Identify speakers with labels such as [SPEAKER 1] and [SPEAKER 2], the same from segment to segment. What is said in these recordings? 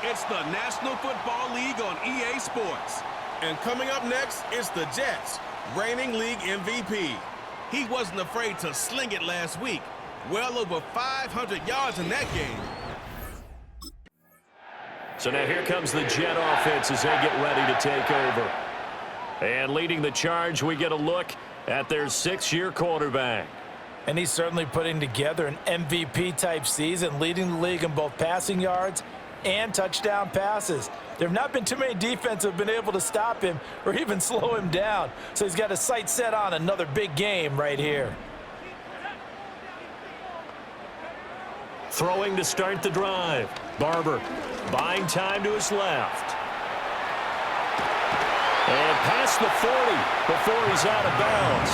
[SPEAKER 1] It's the National Football League on EA Sports.
[SPEAKER 2] And coming up next, it's the Jets, reigning league MVP. He wasn't afraid to sling it last week. Well over 500 yards in that game.
[SPEAKER 3] So now here comes the Jet offense as they get ready to take over. And leading the charge, we get a look at their 6-year quarterback.
[SPEAKER 4] And he's certainly putting together an MVP-type season, leading the league in both passing yards and touchdown passes. There have not been too many defenses that have been able to stop him or even slow him down. So he's got his sights set on another big game right here.
[SPEAKER 3] Throwing to start the drive. Barber buying time to his left. And past the 40 before he's out of bounds.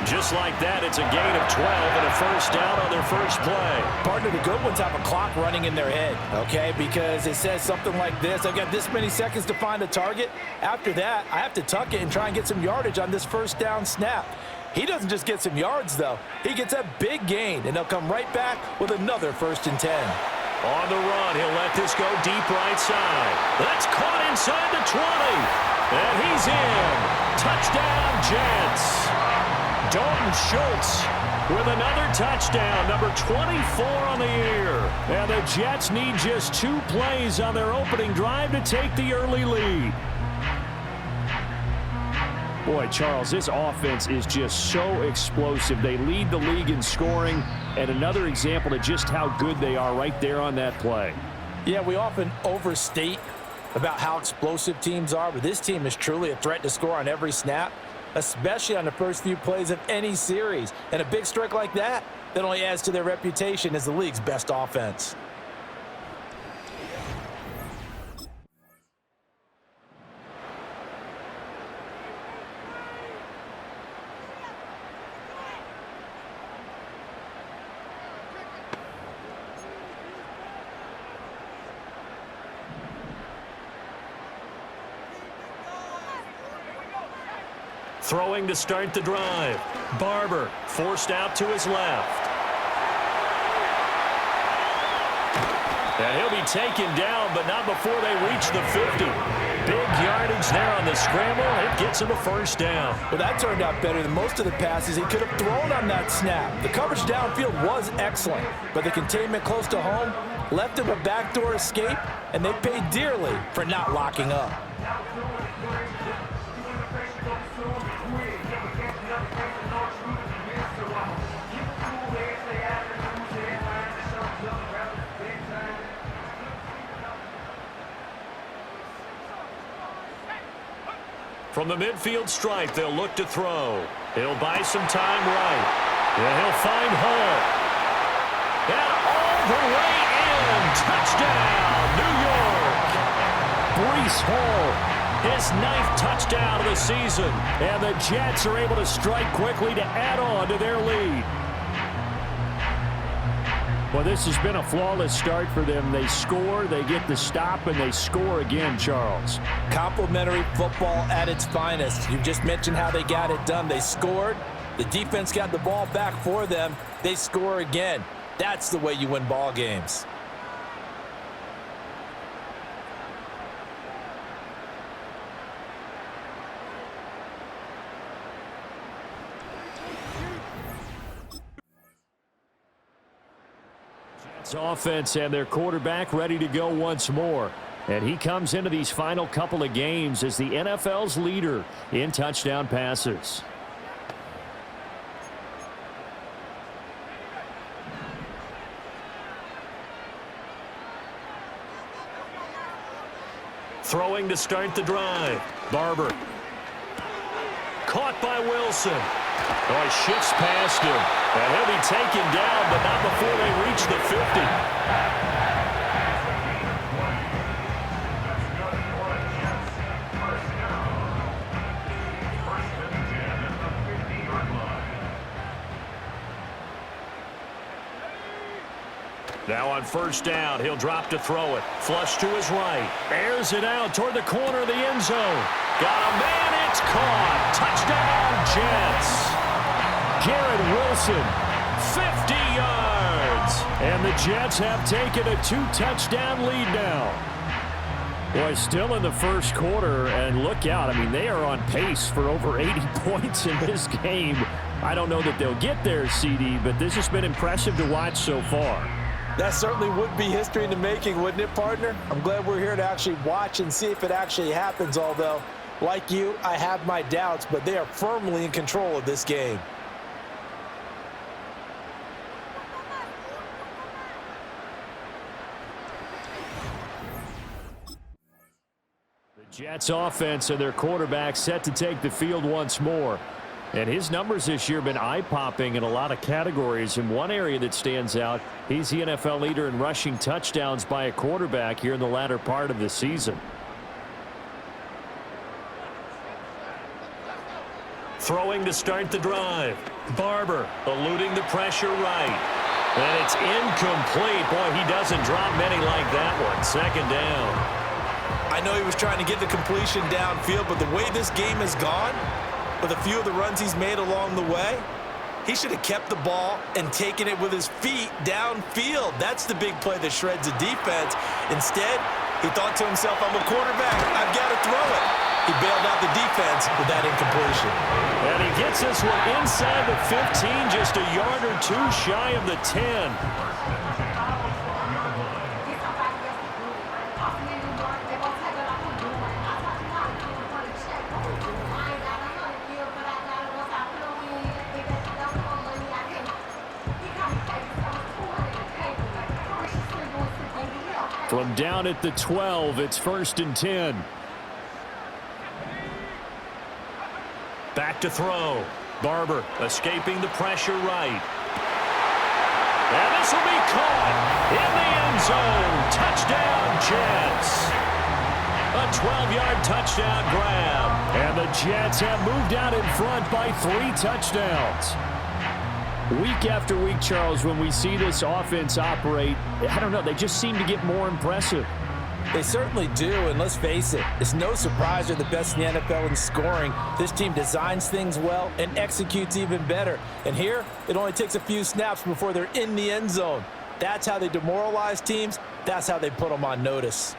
[SPEAKER 3] Just like that, it's a gain of 12 and a first down on their first play.
[SPEAKER 4] Partner, the good ones have a clock running in their head, okay? Because it says something like this. I've got this many seconds to find a target. After that, I have to tuck it and try and get some yardage on this first down snap. He doesn't just get some yards, though. He gets a big gain, and they'll come right back with another 1st and 10.
[SPEAKER 3] On the run, he'll let this go deep right side. That's caught inside the 20. And he's in. Touchdown, Jets. Dalton Schultz with another touchdown, number 24 on the year. And the Jets need just 2 plays on their opening drive to take the early lead. Boy, Charles, this offense is just so explosive. They lead the league in scoring, and another example of just how good they are right there on that play.
[SPEAKER 4] Yeah, we often overstate about how explosive teams are, but this team is truly a threat to score on every snap, especially on the first few plays of any series. And a big strike like that only adds to their reputation as the league's best offense.
[SPEAKER 3] Throwing to start the drive. Barber forced out to his left. And he'll be taken down, but not before they reach the 50. Big yardage there on the scramble. It gets him a first down.
[SPEAKER 4] Well, that turned out better than most of the passes he could have thrown on that snap. The coverage downfield was excellent, but the containment close to home left him a backdoor escape, and they paid dearly for not locking up.
[SPEAKER 3] From the midfield stripe, they'll look to throw. He'll buy some time right. And he'll find Hall. And all the way in. Touchdown, New York. Breece Hall, his 9th touchdown of the season. And the Jets are able to strike quickly to add on to their lead. Well, this has been a flawless start for them. They score, they get the stop, and they score again, Charles.
[SPEAKER 4] Complimentary football at its finest. You just mentioned how they got it done. They scored. The defense got the ball back for them. They score again. That's the way you win ball games.
[SPEAKER 3] Offense and their quarterback ready to go once more. And he comes into these final couple of games as the NFL's leader in touchdown passes. Throwing to start the drive. Barber. Caught by Wilson. Oh, he shifts past him. And he'll be taken down, but not before they reach the 50. Now on first down, he'll drop to throw it. Flush to his right. Airs it out toward the corner of the end zone. Got a man, it's caught. Touchdown, Jets. Garrett Wilson, 50 yards. And the Jets have taken a 2-touchdown lead now. Boy, still in the first quarter, and look out. I mean, they are on pace for over 80 points in this game. I don't know that they'll get there, CD, but this has been impressive to watch so far.
[SPEAKER 4] That certainly would be history in the making, wouldn't it, partner? I'm glad we're here to actually watch and see if it actually happens, although, like you, I have my doubts, but they are firmly in control of this game.
[SPEAKER 3] Jets offense and their quarterback set to take the field once more. And his numbers this year have been eye-popping in a lot of categories. In one area that stands out, he's the NFL leader in rushing touchdowns by a quarterback here in the latter part of the season. Throwing to start the drive. Barber eluding the pressure right. And it's incomplete. Boy, he doesn't drop many like that one. Second down.
[SPEAKER 4] I know he was trying to get the completion downfield, but the way this game has gone, with a few of the runs he's made along the way, he should have kept the ball and taken it with his feet downfield. That's the big play that shreds the defense. Instead, he thought to himself, I'm a quarterback, I've got to throw it. He bailed out the defense with that incompletion.
[SPEAKER 3] And he gets this one inside the 15, just a yard or two shy of the 10. From down at the 12, it's 1st and 10. Back to throw. Barber escaping the pressure right. And this will be caught in the end zone. Touchdown, Jets. A 12-yard touchdown grab. And the Jets have moved out in front by 3 touchdowns. Week after week, Charles, when we see this offense operate, I don't know, they just seem to get more impressive.
[SPEAKER 4] They certainly do, and let's face it, it's no surprise they're the best in the NFL in scoring. This team designs things well and executes even better. And here, it only takes a few snaps before they're in the end zone. That's how they demoralize teams. That's how they put them on notice.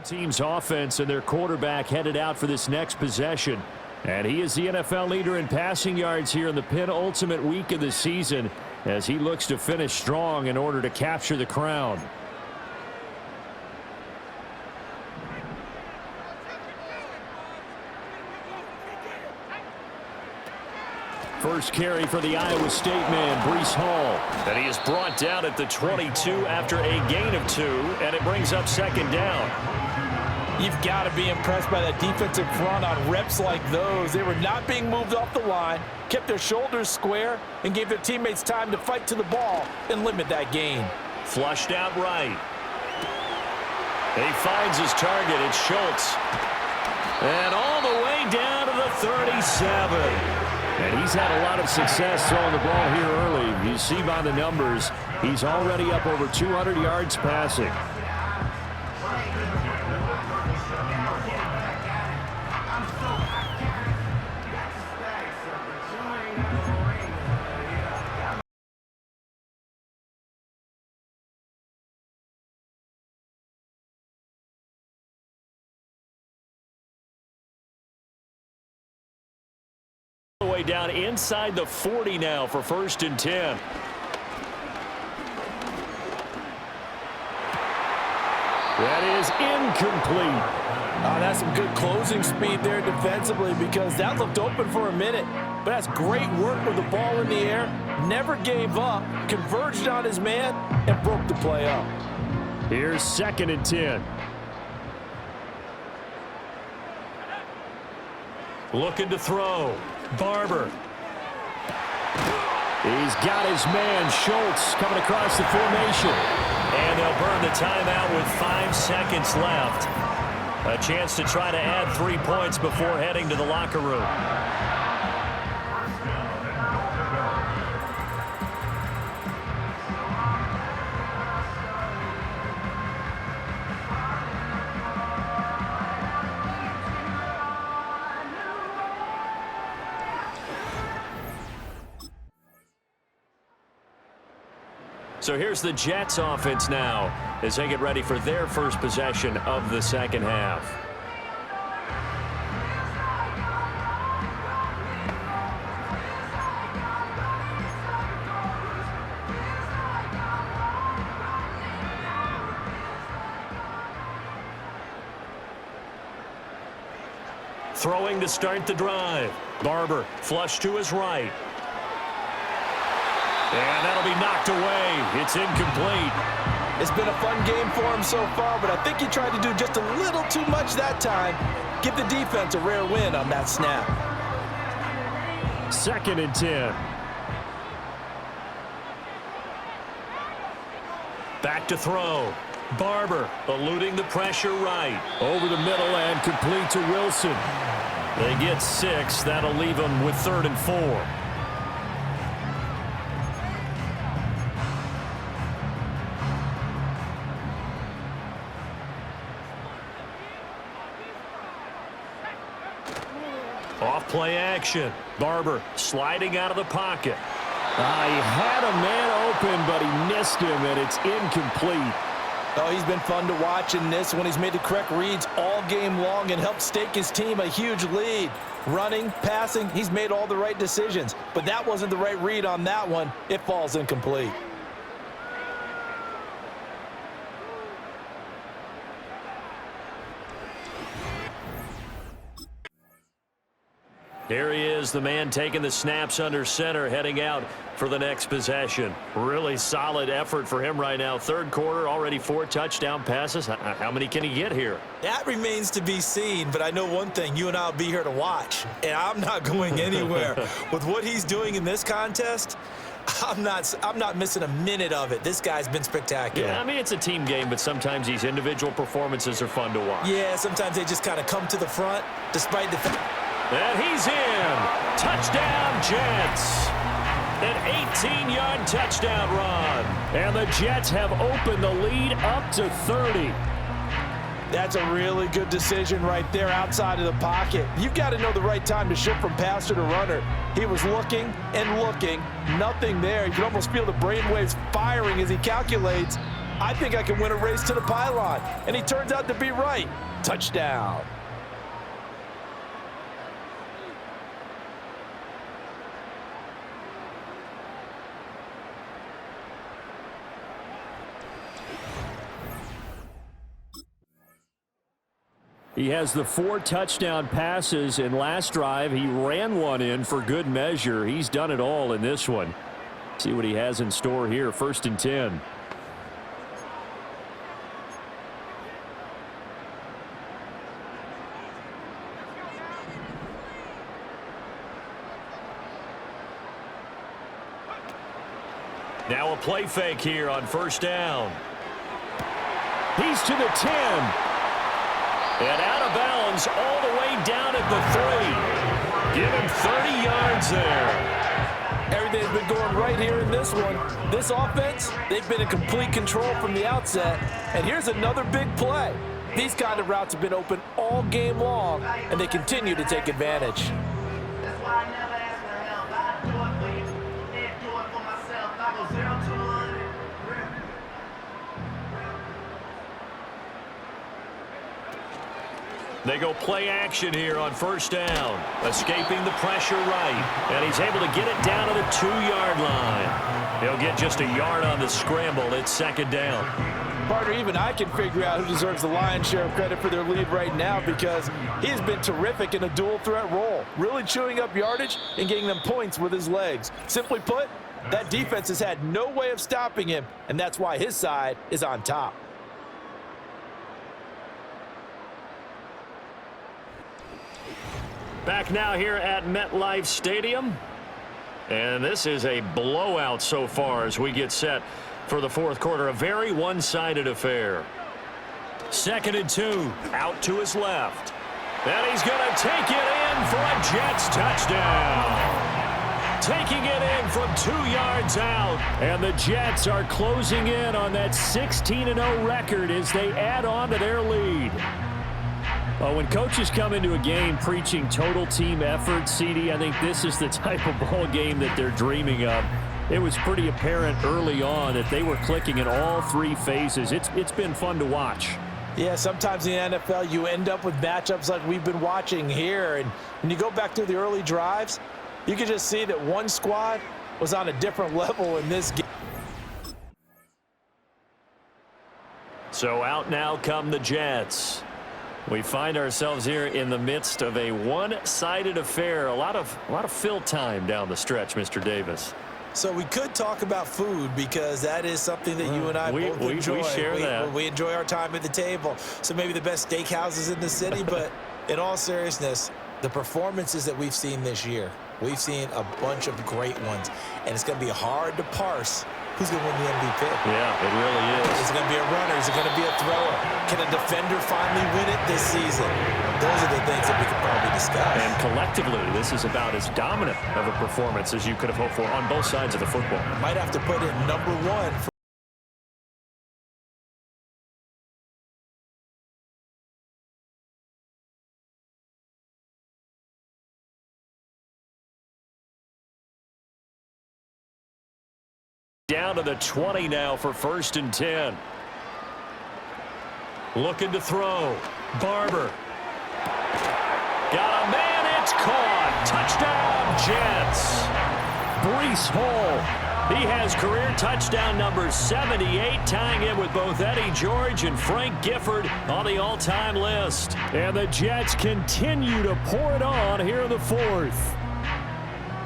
[SPEAKER 3] Team's offense and their quarterback headed out for this next possession. And he is the NFL leader in passing yards here in the penultimate week of the season as he looks to finish strong in order to capture the crown. First carry for the Iowa State man, Breece Hall. And he is brought down at the 22 after a gain of 2, and it brings up 2nd down.
[SPEAKER 4] You've got to be impressed by that defensive front on reps like those. They were not being moved off the line, kept their shoulders square, and gave their teammates time to fight to the ball and limit that gain.
[SPEAKER 3] Flushed out right. And he finds his target. It's Schultz. And all the way down to the 37. And he's had a lot of success throwing the ball here early. You see by the numbers, he's already up over 200 yards passing. Way down inside the 40 now for 1st and 10. That is incomplete.
[SPEAKER 4] That's some good closing speed there defensively because that looked open for a minute. But that's great work with the ball in the air. Never gave up, converged on his man, and broke the play up.
[SPEAKER 3] Here's 2nd and 10. Looking to throw. Barber. He's got his man, Schultz, coming across the formation. And they'll burn the timeout with 5 seconds left. A chance to try to add 3 points before heading to the locker room. So here's the Jets offense now as they get ready for their first possession of the second half. Throwing to start the drive. Barber flush to his right. And that'll be knocked away. It's incomplete.
[SPEAKER 4] It's been a fun game for him so far, but I think he tried to do just a little too much that time. Give the defense a rare win on that snap.
[SPEAKER 3] 2nd and 10. Back to throw. Barber eluding the pressure right. Over the middle and complete to Wilson. They get 6. That'll leave them with 3rd and 4. Off play action. Barber sliding out of the pocket. He had a man open, but he missed him, and it's incomplete.
[SPEAKER 4] Oh, he's been fun to watch in this one. He's made the correct reads all game long and helped stake his team a huge lead. Running, passing, he's made all the right decisions. But that wasn't the right read on that one. It falls incomplete.
[SPEAKER 3] Here he is, the man taking the snaps under center, heading out for the next possession. Really solid effort for him right now. 3rd quarter, already 4 touchdown passes. How many can he get here?
[SPEAKER 4] That remains to be seen, but I know one thing. You and I will be here to watch, and I'm not going anywhere. With what he's doing in this contest, I'm not missing a minute of it. This guy's been spectacular.
[SPEAKER 3] Yeah, I mean, it's a team game, but sometimes these individual performances are fun to watch.
[SPEAKER 4] Yeah, sometimes they just kind of come to the front, despite the fact.
[SPEAKER 3] And he's in. Touchdown, Jets. An 18-yard touchdown run. And the Jets have opened the lead up to 30.
[SPEAKER 4] That's a really good decision right there outside of the pocket. You've got to know the right time to shift from passer to runner. He was looking and looking. Nothing there. You can almost feel the brainwaves firing as he calculates, I think I can win a race to the pylon. And he turns out to be right. Touchdown.
[SPEAKER 3] He has the 4 touchdown passes in last drive. He ran one in for good measure. He's done it all in this one. See what he has in store here. 1st and 10. Now a play fake here on 1st down. He's to the 10. And out of bounds all the way down at the 3. Give him 30 yards there.
[SPEAKER 4] Everything's been going right here in this one. This offense, they've been in complete control from the outset. And here's another big play. These kind of routes have been open all game long, and they continue to take advantage.
[SPEAKER 5] That's why I never ask for help. I do it for you, and do it for myself. I go 0 to 100.
[SPEAKER 3] They go play action here on 1st down. Escaping the pressure right. And he's able to get it down to the 2-yard line. He'll get just a yard on the scramble. It's 2nd down.
[SPEAKER 4] Partner, even I can figure out who deserves the lion's share of credit for their lead right now because he has been terrific in a dual threat role, really chewing up yardage and getting them points with his legs. Simply put, that defense has had no way of stopping him, and that's why his side is on top.
[SPEAKER 3] Back now here at MetLife Stadium. And this is a blowout so far as we get set for the 4th quarter. A very one-sided affair. 2nd and 2. Out to his left. And he's going to take it in for a Jets touchdown. Taking it in from 2 yards out. And the Jets are closing in on that 16-0 record as they add on to their lead. Well, when coaches come into a game preaching total team effort, CD, I think this is the type of ball game that they're dreaming of. It was pretty apparent early on that they were clicking in all three phases. It's been fun to watch.
[SPEAKER 4] Yeah, sometimes in the NFL you end up with matchups like we've been watching here. And when you go back to the early drives, you can just see that one squad was on a different level in this game.
[SPEAKER 3] So out now come the Jets. We find ourselves here in the midst of a one-sided affair. A lot of fill time down the stretch, Mr. Davis.
[SPEAKER 4] So we could talk about food because that is something that you and I both enjoy.
[SPEAKER 3] We share that.
[SPEAKER 4] We enjoy our time at the table. So maybe the best steakhouses in the city, but in all seriousness, the performances that we've seen this year, we've seen a bunch of great ones, and it's going to be hard to parse who's going to win the MVP.
[SPEAKER 3] Yeah, it really is.
[SPEAKER 4] Is it going to be a runner? Is it going to be a thrower? Can a defender finally win it this season? Those are the things that we could probably discuss.
[SPEAKER 3] And collectively, this is about as dominant of a performance as you could have hoped for on both sides of the football.
[SPEAKER 4] Might have to put it number one.
[SPEAKER 3] Down to the 20 now for 1st and 10. Looking to throw. Barber. Got a man. It's caught. Touchdown, Jets. Breece Hall. He has career touchdown number 78, tying it with both Eddie George and Frank Gifford on the all-time list. And the Jets continue to pour it on here in the fourth.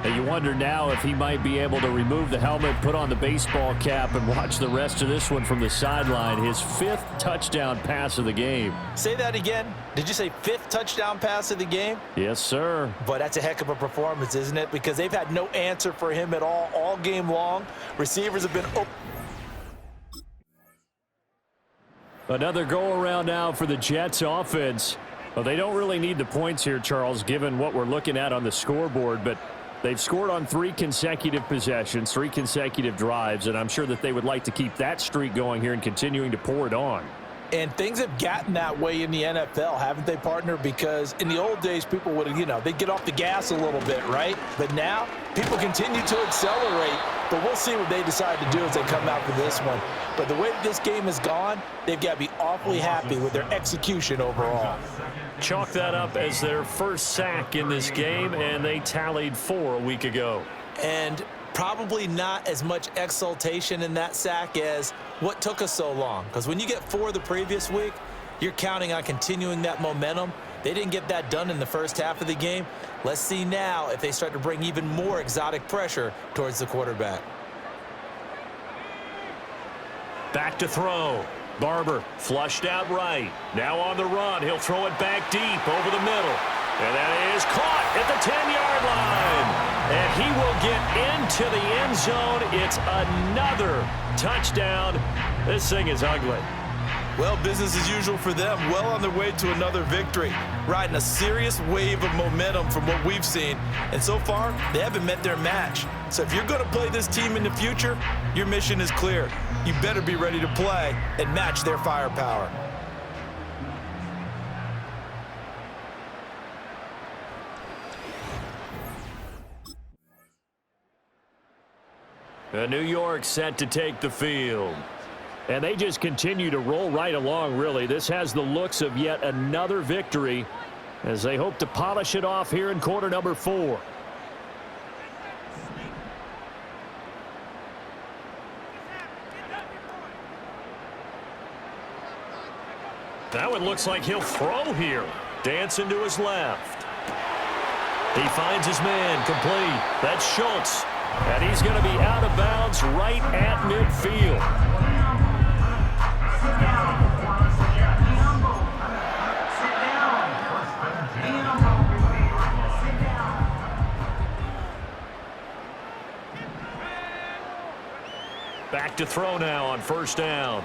[SPEAKER 3] You wonder now if he might be able to remove the helmet, put on the baseball cap, and watch the rest of this one from the sideline. His 5th touchdown pass of the game.
[SPEAKER 4] Say that again. Did you say 5th touchdown pass of the game?
[SPEAKER 3] Yes, sir.
[SPEAKER 4] But that's a heck of a performance, isn't it? Because they've had no answer for him at all game long. Receivers have been open.
[SPEAKER 3] Another go-around now for the Jets offense. Well, they don't really need the points here, Charles, given what we're looking at on the scoreboard, but they've scored on 3 consecutive possessions, 3 consecutive drives, and I'm sure that they would like to keep that streak going here and continuing to pour it on.
[SPEAKER 4] And things have gotten that way in the NFL, haven't they, partner? Because in the old days, people would, they'd get off the gas a little bit, right? But now, people continue to accelerate. But we'll see what they decide to do as they come out for this one. But the way this game has gone, they've got to be awfully happy with their execution overall.
[SPEAKER 3] Chalk that up as their first sack in this game, and they tallied 4 a week ago.
[SPEAKER 4] And probably not as much exultation in that sack as what took us so long. Because when you get 4 the previous week, you're counting on continuing that momentum. They didn't get that done in the first half of the game. Let's see now if they start to bring even more exotic pressure towards the quarterback.
[SPEAKER 3] Back to throw. Barber flushed out right. Now on the run. He'll throw it back deep over the middle. And that is caught at the 10-yard line. And he will get into the end zone. It's another touchdown. This thing is ugly.
[SPEAKER 4] Well, business as usual for them. Well on their way to another victory. Riding a serious wave of momentum from what we've seen. And so far, they haven't met their match. So if you're going to play this team in the future, your mission is clear. You better be ready to play and match their firepower.
[SPEAKER 3] New York set to take the field. And they just continue to roll right along, really. This has the looks of yet another victory as they hope to polish it off here in quarter number 4. That one looks like he'll throw here. Dancing to his left. He finds his man complete. That's Schultz. And he's going to be out of bounds right at midfield. Back to throw now on first down.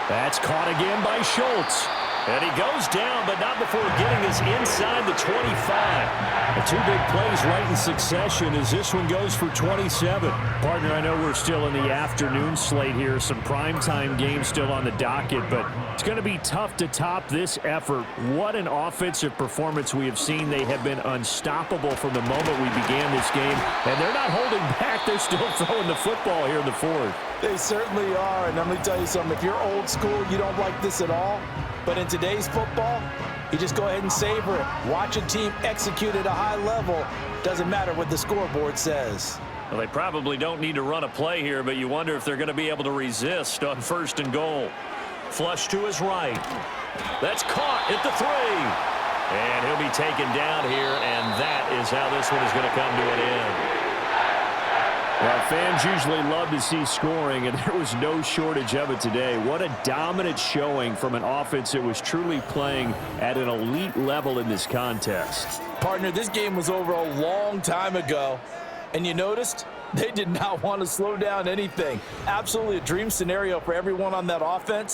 [SPEAKER 3] That's caught again by Schultz. And he goes down, but not before getting us inside the 25. The two big plays right in succession as this one goes for 27. Partner, I know we're still in the afternoon slate here. Some primetime games still on the docket, but it's going to be tough to top this effort. What an offensive performance we have seen. They have been unstoppable from the moment we began this game, and they're not holding back. They're still throwing the football here in the fourth.
[SPEAKER 4] They certainly are, and I'm going to tell you something. If you're old school, you don't like this at all. But in today's football, you just go ahead and savor it. Watch a team execute at a high level. Doesn't matter what the scoreboard says.
[SPEAKER 3] Well, they probably don't need to run a play here, but you wonder if they're going to be able to resist on 1st and goal. Flush to his right. That's caught at the 3. And he'll be taken down here, and that is how this one is going to come to an end. Well, fans usually love to see scoring, and there was no shortage of it today. What a dominant showing from an offense that was truly playing at an elite level in this contest.
[SPEAKER 4] Partner, this game was over a long time ago, and you noticed they did not want to slow down anything. Absolutely a dream scenario for everyone on that offense.